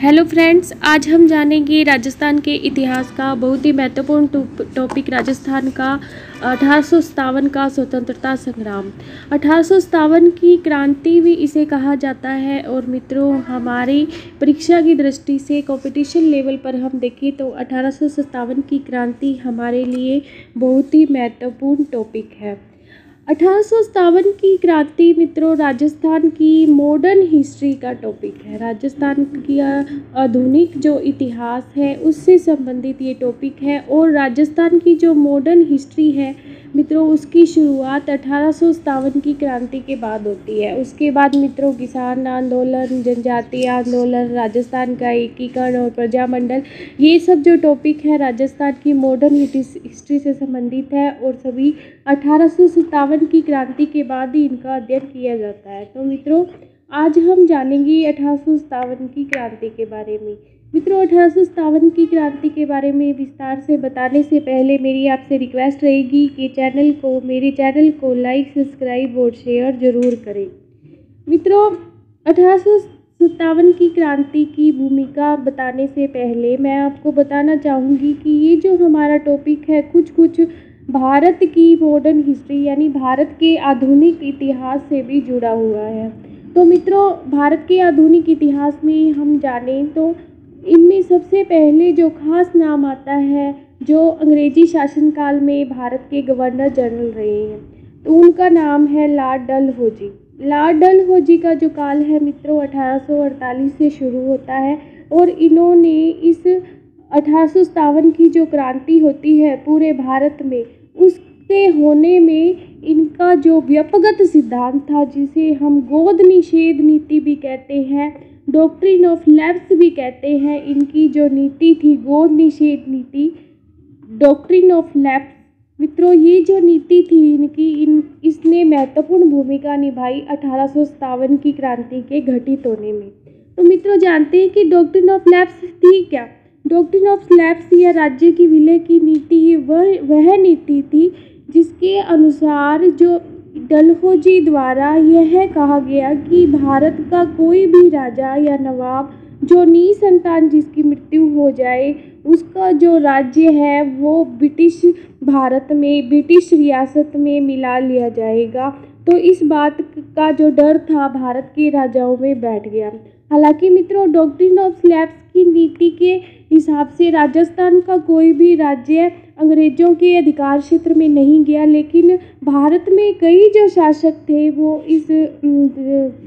Hello friends, आज हम जानेंगे राजस्थान के इतिहास का बहुत ही महत्वपूर्ण टॉपिक राजस्थान का 1857 का स्वतंत्रता संग्राम। 1857 की क्रांति भी इसे कहा जाता है। और मित्रों, हमारी परीक्षा की दृष्टि से कंपटीशन लेवल पर हम देखें तो 1857 की क्रांति हमारे लिए बहुत ही महत्वपूर्ण टॉपिक है। 1857 की क्रांति मित्रों राजस्थान की मॉडर्न हिस्ट्री का टॉपिक है। राजस्थान की आधुनिक जो इतिहास है उससे संबंधित ये टॉपिक है। और राजस्थान की जो मॉडर्न हिस्ट्री है मित्रों, उसकी शुरुआत 1857 की क्रांति के बाद होती है। उसके बाद मित्रों किसान आंदोलन, जनजातीय आंदोलन, राजस्थान का एकीकरण और प्रजामंडल, ये सब जो टॉपिक है राजस्थान की मॉडर्न हिस्ट्री से संबंधित है। और सभी 1857 की क्रांति के बाद ही इनका अध्ययन किया जाता है। तो मित्रों, आज हम जानेंगे 1857 की क्रांति के बारे में। मित्रों, 1857 की क्रांति के बारे में विस्तार से बताने से पहले मेरी आपसे रिक्वेस्ट रहेगी कि मेरे चैनल को लाइक, सब्सक्राइब और शेयर जरूर करें। मित्रों, 1857 की क्रांति की भूमिका बताने से पहले मैं आपको बताना चाहूँगी कि ये जो हमारा टॉपिक है कुछ भारत की मॉडर्न हिस्ट्री यानी भारत के आधुनिक इतिहास से भी जुड़ा हुआ है। तो मित्रों, भारत के आधुनिक इतिहास में हम जानें तो इनमें सबसे पहले जो खास नाम आता है जो अंग्रेजी शासनकाल में भारत के गवर्नर जनरल रहे हैं, तो उनका नाम है लॉर्ड डलहौजी। लॉर्ड डलहौजी का जो काल है मित्रों 1848 से शुरू होता है। और इन्होंने इस 1857 की जो क्रांति होती है पूरे भारत में, उसके होने में इनका जो व्यपगत सिद्धांत था, जिसे हम गोद निषेध नीति भी कहते हैं, डॉक्ट्रिन ऑफ लैप्स भी कहते हैं, इनकी जो नीति थी गोद निषेध नीति, डॉक्ट्रिन ऑफ लैप्स, मित्रों ये जो नीति थी इसने महत्वपूर्ण भूमिका निभाई 1857 की क्रांति के घटित होने में। तो मित्रों, जानते हैं कि डॉक्ट्रिन ऑफ लैप्स थी क्या? डॉक्ट्रिन ऑफ लैप्स या राज्य की विलय की नीति वह नीति थी जिसके अनुसार जो डलहौजी द्वारा यह कहा गया कि भारत का कोई भी राजा या नवाब जो निसंतान जिसकी मृत्यु हो जाए, उसका जो राज्य है वो ब्रिटिश रियासत में मिला लिया जाएगा। तो इस बात का जो डर था भारत के राजाओं में बैठ गया। हालांकि मित्रों, डॉक्ट्रिन ऑफ लैप्स की नीति के हिसाब से राजस्थान का कोई भी राज्य अंग्रेजों के अधिकार क्षेत्र में नहीं गया, लेकिन भारत में कई जो शासक थे वो इस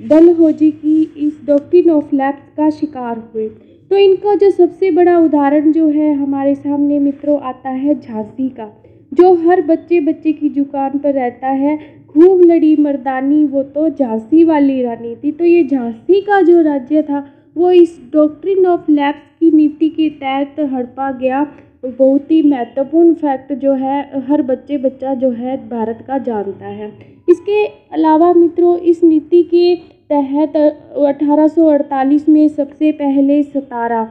डलहौजी की इस डॉक्ट्रिन ऑफ लैप्स का शिकार हुए। तो इनका जो सबसे बड़ा उदाहरण जो है हमारे सामने मित्रों आता है झांसी का, जो हर बच्चे की जुबान पर रहता है, खूब लड़ी मर्दानी वो तो झांसी वाली रानी थी। तो ये झांसी का जो राज्य था वो इस डॉक्ट्रिन ऑफ लैप्स की नीति के तहत हड़पा गया। बहुत ही महत्वपूर्ण फैक्ट जो है हर बच्चा जो है भारत का जानता है। इसके अलावा मित्रों, इस नीति के तहत 1848 में सबसे पहले सतारा,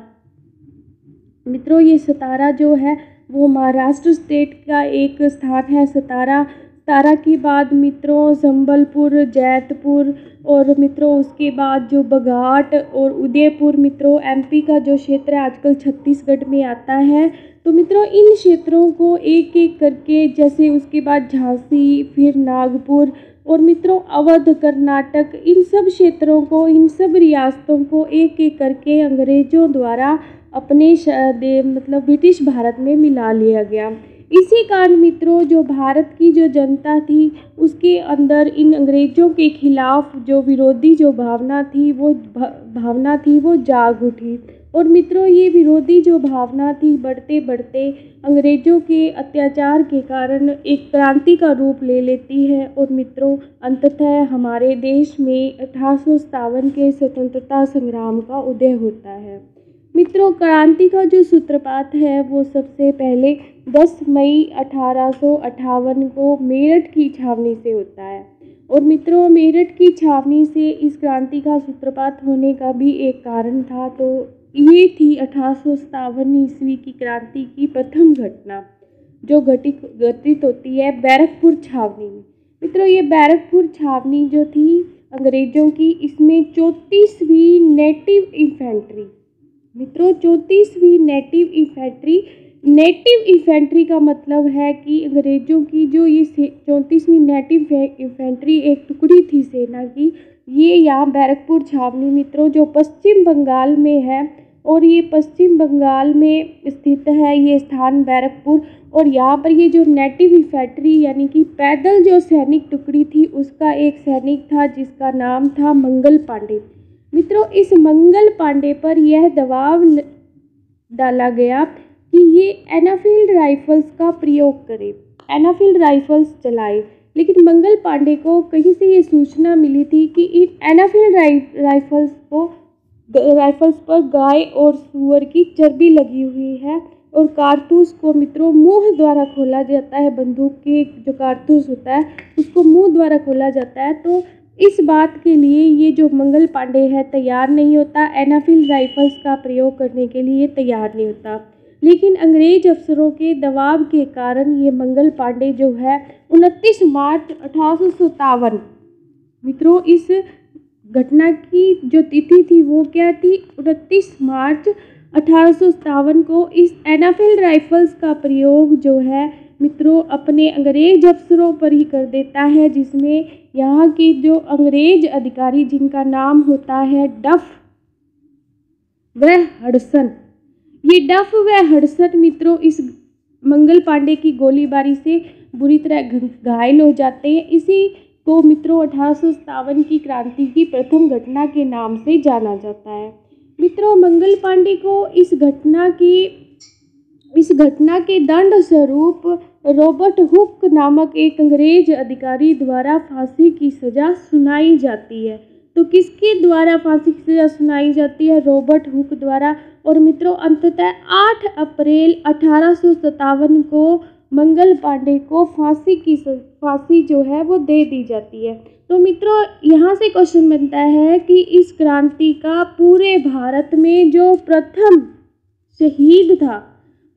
मित्रों ये सतारा जो है वो महाराष्ट्र स्टेट का एक स्थान है। सतारा के बाद मित्रों संबलपुर, जैतपुर और मित्रों उसके बाद जो बघाट और उदयपुर, मित्रों एमपी का जो क्षेत्र है आजकल छत्तीसगढ़ में आता है। तो मित्रों इन क्षेत्रों को एक एक करके, जैसे उसके बाद झांसी, फिर नागपुर और मित्रों अवध, कर्नाटक, इन सब क्षेत्रों को, इन सब रियासतों को एक एक करके अंग्रेजों द्वारा अपने ब्रिटिश भारत में मिला लिया गया। इसी कारण मित्रों जो भारत की जो जनता थी उसके अंदर इन अंग्रेजों के खिलाफ जो विरोधी जो भावना थी वो जाग उठी। और मित्रों ये विरोधी जो भावना थी बढ़ते बढ़ते अंग्रेजों के अत्याचार के कारण एक क्रांति का रूप ले लेती है। और मित्रों अंततः हमारे देश में 1857 के स्वतंत्रता संग्राम का उदय होता है। मित्रों क्रांति का जो सूत्रपात है वो सबसे पहले 10 मई 1858 को मेरठ की छावनी से होता है। और मित्रों मेरठ की छावनी से इस क्रांति का सूत्रपात होने का भी एक कारण था। तो ये थी 1857 ईस्वी की क्रांति की प्रथम घटना जो घटित होती है बैरकपुर छावनी में। मित्रों ये बैरकपुर छावनी जो थी अंग्रेजों की, इसमें 34वीं नेटिव इन्फेंट्री मित्रों 34वीं नेटिव इन्फेंट्री का मतलब है कि अंग्रेजों की जो ये 34वीं नेटिव इन्फेंट्री एक टुकड़ी थी सेना की, ये यहाँ बैरकपुर छावनी मित्रों जो पश्चिम बंगाल में है, और ये पश्चिम बंगाल में स्थित है ये स्थान बैरकपुर। और यहाँ पर ये जो नेटिव इन्फेंट्री यानी कि पैदल जो सैनिक टुकड़ी थी उसका एक सैनिक था जिसका नाम था मंगल पांडे। मित्रों इस मंगल पांडे पर यह दबाव डाला गया कि ये एनाफील्ड राइफल्स का प्रयोग करे, एनाफील्ड राइफल्स चलाए। लेकिन मंगल पांडे को कहीं से ये सूचना मिली थी कि इन एनाफील्ड राइफल्स पर गाय और सूअर की चर्बी लगी हुई है, और कारतूस को मित्रों मुंह द्वारा खोला जाता है। बंदूक के जो कारतूस होता है उसको मुंह द्वारा खोला जाता है। तो इस बात के लिए ये जो मंगल पांडे है तैयार नहीं होता, एनाफील्ड राइफल्स का प्रयोग करने के लिए तैयार नहीं होता। लेकिन अंग्रेज अफसरों के दबाव के कारण ये मंगल पांडे जो है 29 मार्च 1857, मित्रों इस घटना की जो तिथि थी वो क्या थी, 29 मार्च 1857 को इस एनाफील्ड राइफल्स का प्रयोग जो है मित्रों अपने अंग्रेज अफसरों पर ही कर देता है, जिसमें यहाँ की जो अंग्रेज अधिकारी जिनका नाम होता है डफ व हडसन, ये डफ व हडसन मित्रों इस मंगल पांडे की गोलीबारी से बुरी तरह घायल हो जाते हैं। इसी को मित्रों 1857 की क्रांति की प्रथम घटना के नाम से जाना जाता है। मित्रों मंगल पांडे को इस घटना के दंड स्वरूप रॉबर्ट हुक नामक एक अंग्रेज अधिकारी द्वारा फांसी की सजा सुनाई जाती है। तो किसके द्वारा फांसी की सजा सुनाई जाती है? रॉबर्ट हुक द्वारा। और मित्रों अंततः 8 अप्रैल 1857 को मंगल पांडे को फांसी जो है वो दे दी जाती है। तो मित्रों यहाँ से क्वेश्चन बनता है कि इस क्रांति का पूरे भारत में जो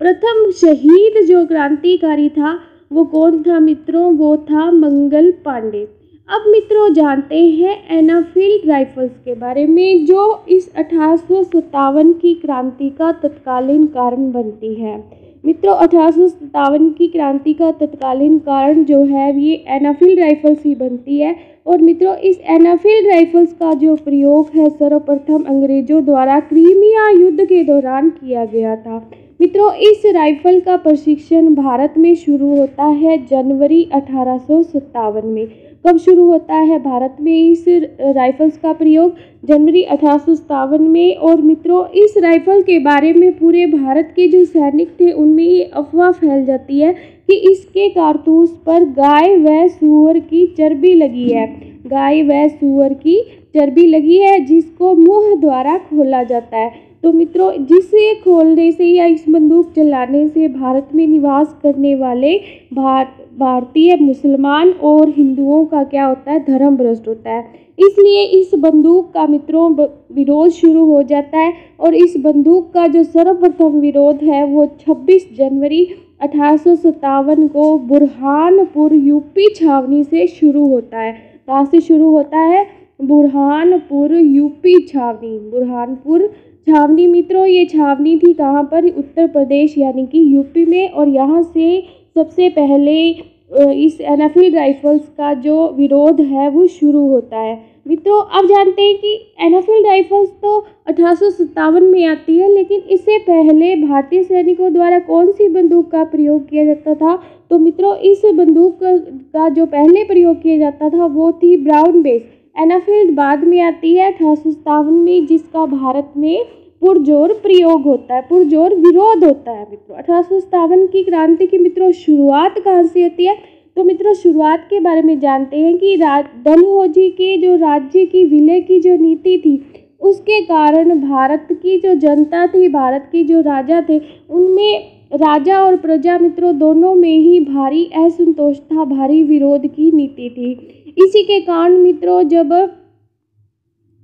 प्रथम शहीद जो क्रांतिकारी था वो कौन था मित्रों? वो था मंगल पांडे। अब मित्रों जानते हैं एनाफील्ड राइफल्स के बारे में जो इस 1857 की क्रांति का तत्कालीन कारण बनती है। मित्रों 1857 की क्रांति का तत्कालीन कारण जो है ये एनाफील्ड राइफल्स ही बनती है। और मित्रों इस एनाफील्ड राइफल्स का जो प्रयोग है सर्वप्रथम अंग्रेजों द्वारा क्रीमिया युद्ध के दौरान किया गया था। मित्रों इस राइफल का प्रशिक्षण भारत में शुरू होता है जनवरी 1857 में। कब शुरू होता है भारत में इस राइफल्स का प्रयोग? जनवरी 1857 में। और मित्रों इस राइफल के बारे में पूरे भारत के जो सैनिक थे उनमें ये अफवाह फैल जाती है कि इसके कारतूस पर गाय व सूअर की चर्बी लगी है, गाय व सूअर की चर्बी लगी है जिसको मुंह द्वारा खोला जाता है। तो मित्रों जिसे खोलने से या इस बंदूक चलाने से भारत में निवास करने वाले भारतीय मुसलमान और हिंदुओं का क्या होता है? धर्म भ्रष्ट होता है। इसलिए इस बंदूक का मित्रों विरोध शुरू हो जाता है। और इस बंदूक का जो सर्वप्रथम विरोध है वो 26 जनवरी 1857 को बुरहानपुर यूपी छावनी से शुरू होता है। कहाँ से शुरू होता है? बुरहानपुर यूपी छावनी। बुरहानपुर छावनी मित्रों ये छावनी थी कहाँ पर? उत्तर प्रदेश यानी कि यूपी में। और यहाँ से सबसे पहले इस एनाफील्ड राइफल्स का जो विरोध है वो शुरू होता है। मित्रों अब जानते हैं कि एनाफील्ड राइफल्स तो 1857 में आती है, लेकिन इससे पहले भारतीय सैनिकों द्वारा कौन सी बंदूक का प्रयोग किया जाता था? तो मित्रों इस बंदूक का जो पहले प्रयोग किया जाता था वो थी ब्राउन बेस। एनाफील्ड बाद में आती है 1857 में, जिसका भारत में पुरजोर प्रयोग होता है, पुरजोर विरोध होता है। मित्रों 1857 की क्रांति की मित्रों शुरुआत कहाँ से होती है? तो मित्रों शुरुआत के बारे में जानते हैं कि डलहौजी के जो राज्य की विलय की जो नीति थी उसके कारण भारत की जो जनता थी, भारत के जो राजा थे, उनमें राजा और प्रजा मित्रों दोनों में ही भारी असंतोष था, भारी विरोध की नीति थी। इसी के कारण मित्रों जब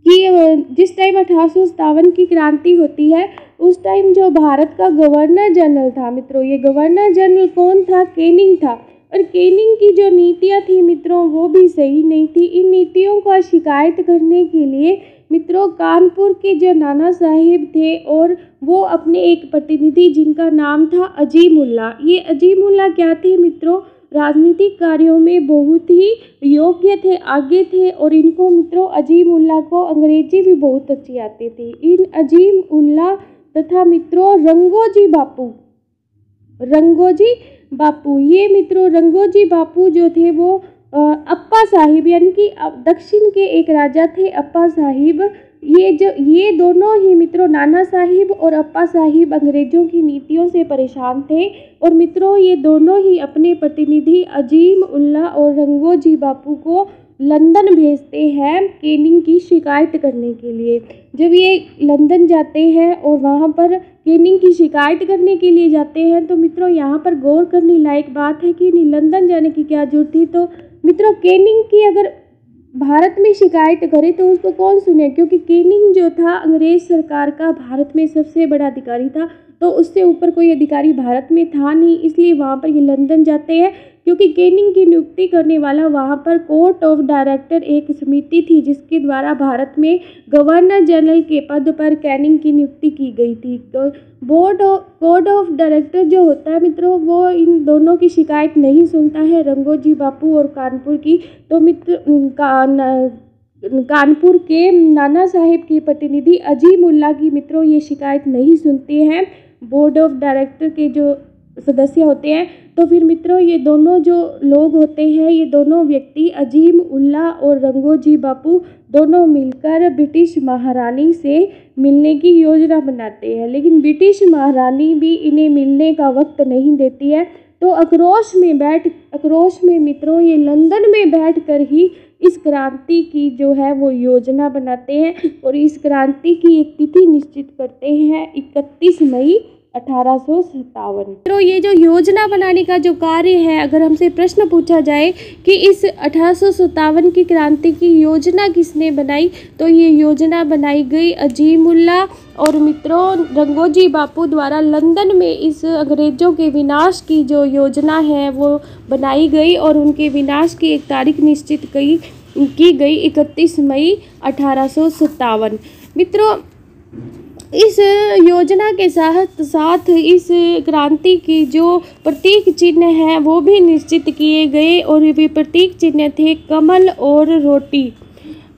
जिस टाइम 1857 की क्रांति होती है उस टाइम जो भारत का गवर्नर जनरल था मित्रों, ये गवर्नर जनरल कौन था? कैनिंग था। और कैनिंग की जो नीतियाँ थी मित्रों वो भी सही नहीं थी। इन नीतियों का शिकायत करने के लिए मित्रों कानपुर के जो नाना साहिब थे और वो अपने एक प्रतिनिधि जिनका नाम था अजीमुल्ला, ये अजीमुल्ला क्या थे मित्रों, राजनीतिक कार्यों में बहुत ही योग्य थे, आगे थे। और इनको मित्रों अजीमुल्ला को अंग्रेजी भी बहुत अच्छी आती थी। इन अजीमुल्ला तथा मित्रों रंगोजी बापू, ये मित्रों रंगोजी बापू जो थे वो अप्पा साहिब यानी कि दक्षिण के एक राजा थे अप्पा साहिब। ये दोनों ही मित्रों नाना साहिब और अप्पा साहिब अंग्रेजों की नीतियों से परेशान थे। और मित्रों ये दोनों ही अपने प्रतिनिधि अजीम उल्ला और रंगोजी बापू को लंदन भेजते हैं कैनिंग की शिकायत करने के लिए। जब ये लंदन जाते हैं और वहाँ पर कैनिंग की शिकायत करने के लिए जाते हैं तो मित्रों यहाँ पर गौर करने लायक बात है कि नहीं लंदन जाने की क्या जरूरत थी। तो मित्रों कैनिंग की अगर भारत में शिकायत करे तो उसको कौन सुने, क्योंकि कैनिंग जो था अंग्रेज सरकार का भारत में सबसे बड़ा अधिकारी था, तो उससे ऊपर कोई अधिकारी भारत में था नहीं, इसलिए वहाँ पर ये लंदन जाते हैं। क्योंकि कैनिंग की नियुक्ति करने वाला वहाँ पर कोर्ट ऑफ डायरेक्टर एक समिति थी जिसके द्वारा भारत में गवर्नर जनरल के पद पर कैनिंग की नियुक्ति की गई थी। तो कोर्ट ऑफ डायरेक्टर जो होता है मित्रों वो इन दोनों की शिकायत नहीं सुनता है, रंगोजी बापू और कानपुर की। तो मित्र कानपुर के नाना साहिब के प्रतिनिधि अजीमुल्ला की मित्रों ये शिकायत नहीं सुनते हैं बोर्ड ऑफ डायरेक्टर के जो सदस्य होते हैं। तो फिर मित्रों ये दोनों जो लोग होते हैं, ये दोनों व्यक्ति अजीम उल्ला और रंगोजी बापू दोनों मिलकर ब्रिटिश महारानी से मिलने की योजना बनाते हैं, लेकिन ब्रिटिश महारानी भी इन्हें मिलने का वक्त नहीं देती है। तो आक्रोश में मित्रों ये लंदन में बैठकर ही इस क्रांति की जो है वो योजना बनाते हैं और इस क्रांति की एक तिथि निश्चित करते हैं 31 मई 1857। मित्रों ये जो योजना बनाने का जो कार्य है, अगर हमसे प्रश्न पूछा जाए कि इस 1857 की क्रांति की योजना किसने बनाई, तो ये योजना बनाई गई अजीमुल्ला और मित्रों रंगोजी बापू द्वारा लंदन में इस अंग्रेजों के विनाश की जो योजना है वो बनाई गई और उनके विनाश की एक तारीख निश्चित की गई 31 मई 1857। मित्रों इस योजना के साथ इस क्रांति की जो प्रतीक चिन्ह है वो भी निश्चित किए गए और वे प्रतीक चिन्ह थे कमल और रोटी।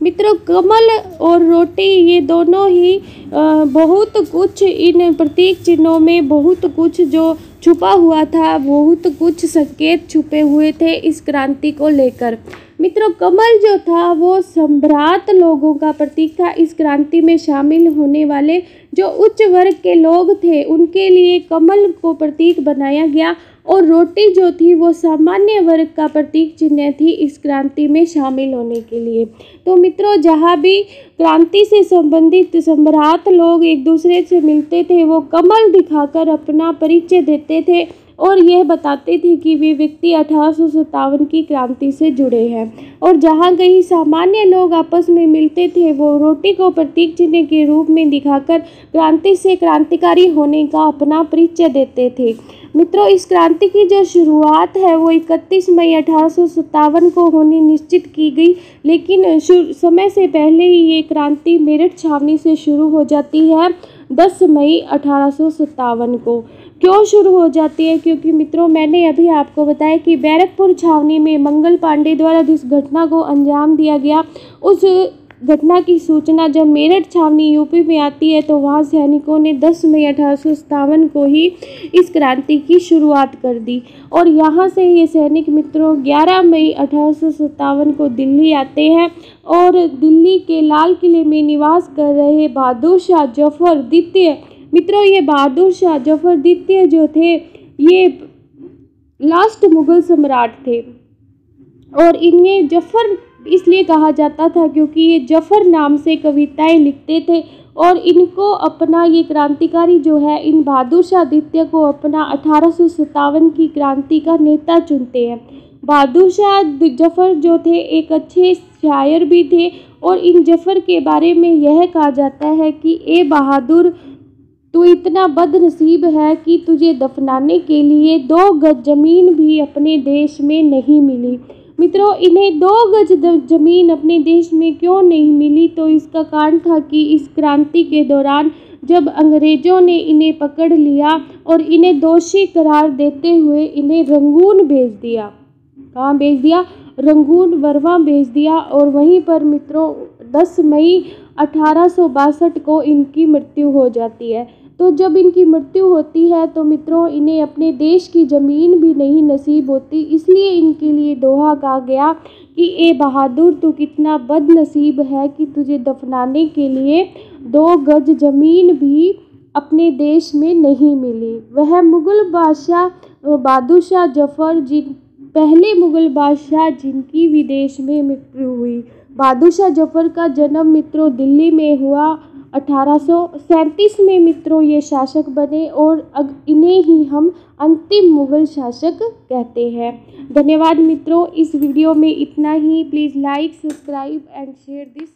मित्रों कमल और रोटी ये दोनों ही बहुत कुछ इन प्रतीक चिन्हों में बहुत कुछ जो छुपा हुआ था, बहुत कुछ संकेत छुपे हुए थे इस क्रांति को लेकर। मित्रों कमल जो था वो सम्भ्रांत लोगों का प्रतीक था। इस क्रांति में शामिल होने वाले जो उच्च वर्ग के लोग थे उनके लिए कमल को प्रतीक बनाया गया और रोटी जो थी वो सामान्य वर्ग का प्रतीक चिन्ह थी इस क्रांति में शामिल होने के लिए। तो मित्रों जहाँ भी क्रांति से संबंधित सम्राट लोग एक दूसरे से मिलते थे वो कमल दिखाकर अपना परिचय देते थे और यह बताते थे कि वे व्यक्ति 1857 की क्रांति से जुड़े हैं। और जहाँ कहीं सामान्य लोग आपस में मिलते थे वो रोटी को प्रतीक चिन्ह के रूप में दिखाकर क्रांति से क्रांतिकारी होने का अपना परिचय देते थे। मित्रों इस क्रांति की जो शुरुआत है वो 31 मई 1857 को होनी निश्चित की गई, लेकिन समय से पहले ही ये क्रांति मेरठ छावनी से शुरू हो जाती है 10 मई 1857 को। क्यों शुरू हो जाती है? क्योंकि मित्रों मैंने अभी आपको बताया कि बैरकपुर छावनी में मंगल पांडे द्वारा जिस घटना को अंजाम दिया गया उस घटना की सूचना जब मेरठ छावनी यूपी में आती है तो वहाँ सैनिकों ने 10 मई 1857 को ही इस क्रांति की शुरुआत कर दी और यहाँ से ये सैनिक मित्रों 11 मई 1857 को दिल्ली आते हैं और दिल्ली के लाल किले में निवास कर रहे बहादुर शाह जफर द्वितीय, मित्रों ये बहादुर शाह जफर द्वितीय जो थे ये लास्ट मुगल सम्राट थे और इन्हें जफर इसलिए कहा जाता था क्योंकि ये जफर नाम से कविताएं लिखते थे और इनको अपना ये क्रांतिकारी जो है इन बहादुर शाह द्वितीय को अपना 1857 की क्रांति का नेता चुनते हैं। बहादुर शाह जफर जो थे एक अच्छे शायर भी थे और इन जफर के बारे में यह कहा जाता है कि ए बहादुर तू इतना बदनसीब है कि तुझे दफनाने के लिए 2 गज ज़मीन भी अपने देश में नहीं मिली। मित्रों, इन्हें 2 गज ज़मीन अपने देश में क्यों नहीं मिली? तो इसका कारण था कि इस क्रांति के दौरान जब अंग्रेज़ों ने इन्हें पकड़ लिया और इन्हें दोषी करार देते हुए इन्हें रंगून भेज दिया। कहाँ भेज दिया? रंगून, बरवा भेज दिया। और वहीं पर मित्रों 10 मई 1862 को इनकी मृत्यु हो जाती है। तो जब इनकी मृत्यु होती है तो मित्रों इन्हें अपने देश की ज़मीन भी नहीं नसीब होती, इसलिए इनके लिए दोहा कहा गया कि ए बहादुर, तू कितना बदनसीब है कि तुझे दफनाने के लिए 2 गज ज़मीन भी अपने देश में नहीं मिली। वह मुग़ल बादशाह बहादुर शाह जफ़र पहले मुग़ल बादशाह जिनकी विदेश में मृत्यु हुई। बहादुर शाह जफ़र का जन्म मित्रों दिल्ली में हुआ। 1837 में मित्रों ये शासक बने और अब इन्हें ही हम अंतिम मुग़ल शासक कहते हैं। धन्यवाद मित्रों, इस वीडियो में इतना ही। Please like, subscribe and share this.